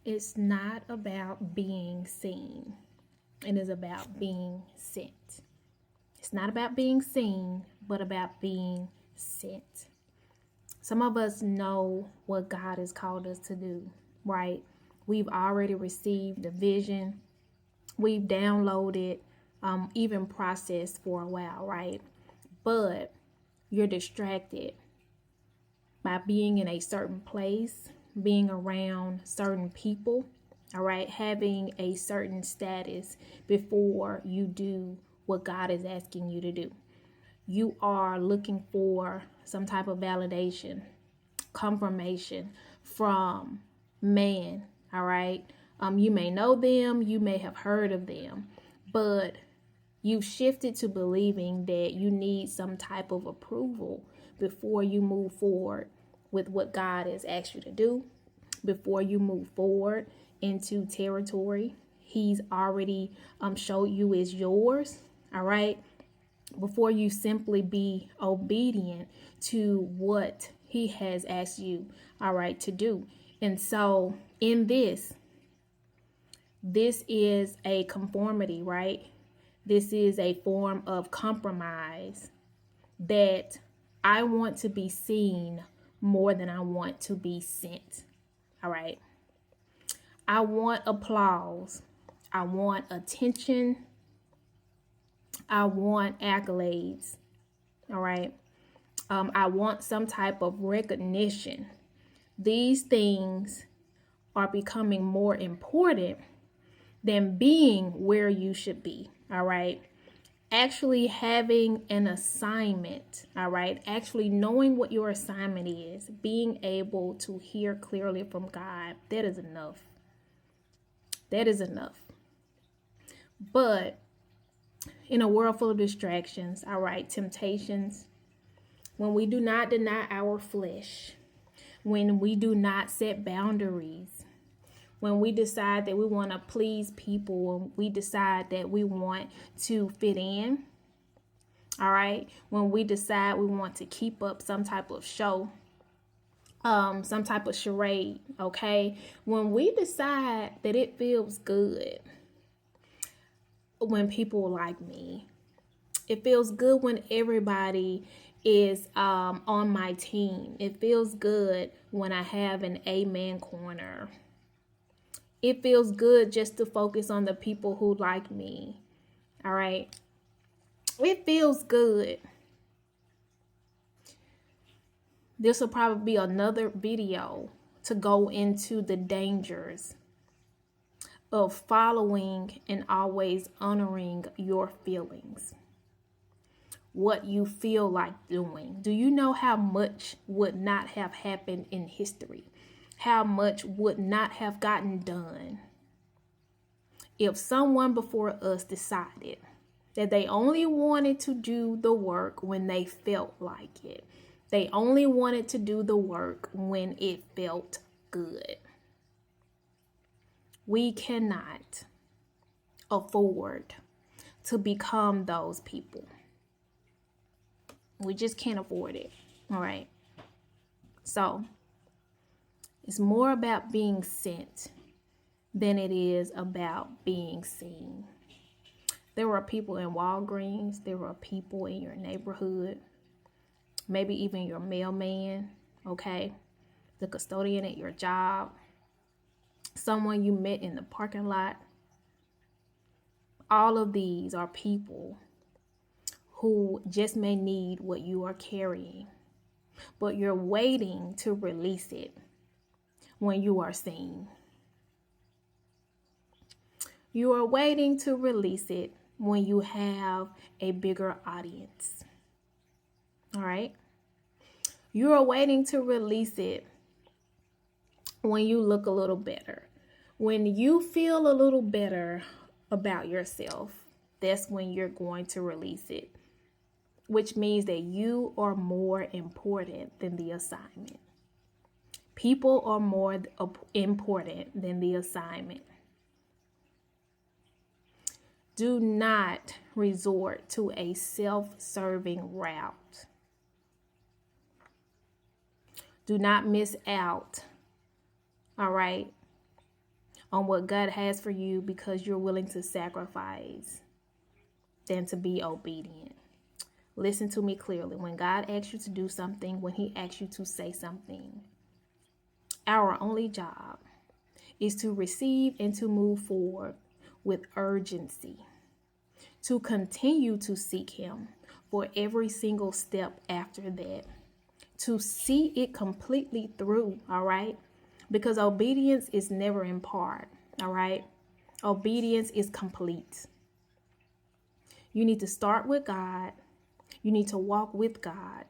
It's not about being seen. It is about being sent. It's not about being seen, but about being sent. Some of us know what God has called us to do, right? We've already received the vision. We've downloaded, even processed for a while, right? But you're distracted by being in a certain place, being around certain people, all right, having a certain status before you do what God is asking you to do. You are looking for some type of validation, confirmation from man, all right? You may know them, you may have heard of them, but you've shifted to believing that you need some type of approval before you move forward with what God has asked you to do, before you move forward into territory He's already showed you is yours, all right? Before you simply be obedient to what He has asked you, all right, to do. And so in this is a conformity, right? This is a form of compromise that I want to be seen more than I want to be sent. All right. I want applause. I want attention. I want accolades. All right. I want some type of recognition. These things are becoming more important than being where you should be. All right. Actually having an assignment, all right, actually knowing what your assignment is, being able to hear clearly from God, that is enough. That is enough. But in a world full of distractions, all right, temptations, when we do not deny our flesh, when we do not set boundaries, when we decide that we want to please people, when we decide that we want to fit in, all right, when we decide we want to keep up some type of show, some type of charade, okay, when we decide that it feels good when people like me, it feels good when everybody is on my team, it feels good when I have an amen corner, it feels good just to focus on the people who like me, all right, it feels good. This will probably be another video to go into the dangers of following and always honoring your feelings. What you feel like doing. Do you know how much would not have happened in history? How much would not have gotten done if someone before us decided that they only wanted to do the work when they felt like it? They only wanted to do the work when it felt good. We cannot afford to become those people. We just can't afford it. All right. So it's more about being sent than it is about being seen. There are people in Walgreens. There are people in your neighborhood. Maybe even your mailman, okay? The custodian at your job. Someone you met in the parking lot. All of these are people who just may need what you are carrying, but you're waiting to release it when you are seen. You are waiting to release it when you have a bigger audience. All right? You are waiting to release it when you look a little better. When you feel a little better about yourself, that's when you're going to release it, which means that you are more important than the assignment. People are more important than the assignment. Do not resort to a self-serving route. Do not miss out, all right, on what God has for you because you're willing to sacrifice than to be obedient. Listen to me clearly. When God asks you to do something, when he asks you to say something, our only job is to receive and to move forward with urgency, to continue to seek him for every single step after that, to see it completely through, all right? Because obedience is never in part, all right? Obedience is complete. You need to start with God, you need to walk with God,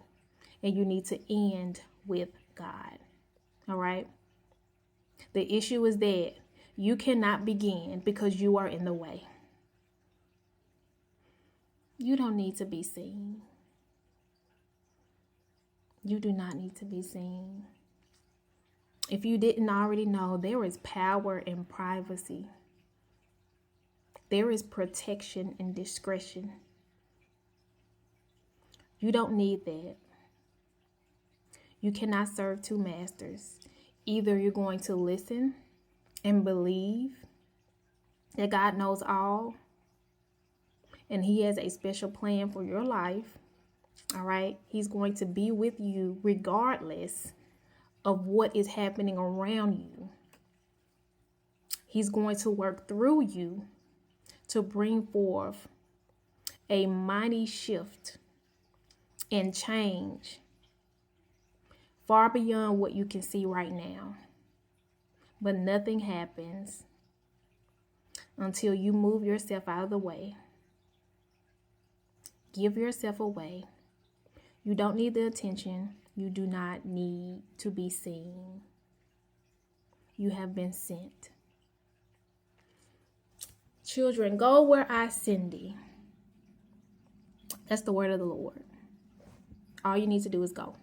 and you need to end with God, all right? The issue is that you cannot begin because you are in the way. You don't need to be seen. You do not need to be seen. If you didn't already know, there is power in privacy. There is protection in discretion. You don't need that. You cannot serve two masters. Either you're going to listen and believe that God knows all and he has a special plan for your life, all right? He's going to be with you regardless of what is happening around you. He's going to work through you to bring forth a mighty shift and change far beyond what you can see right now. But nothing happens until you move yourself out of the way. Give yourself away. You don't need the attention. You do not need to be seen. You have been sent. Children, go where I send thee. That's the word of the Lord. All you need to do is go.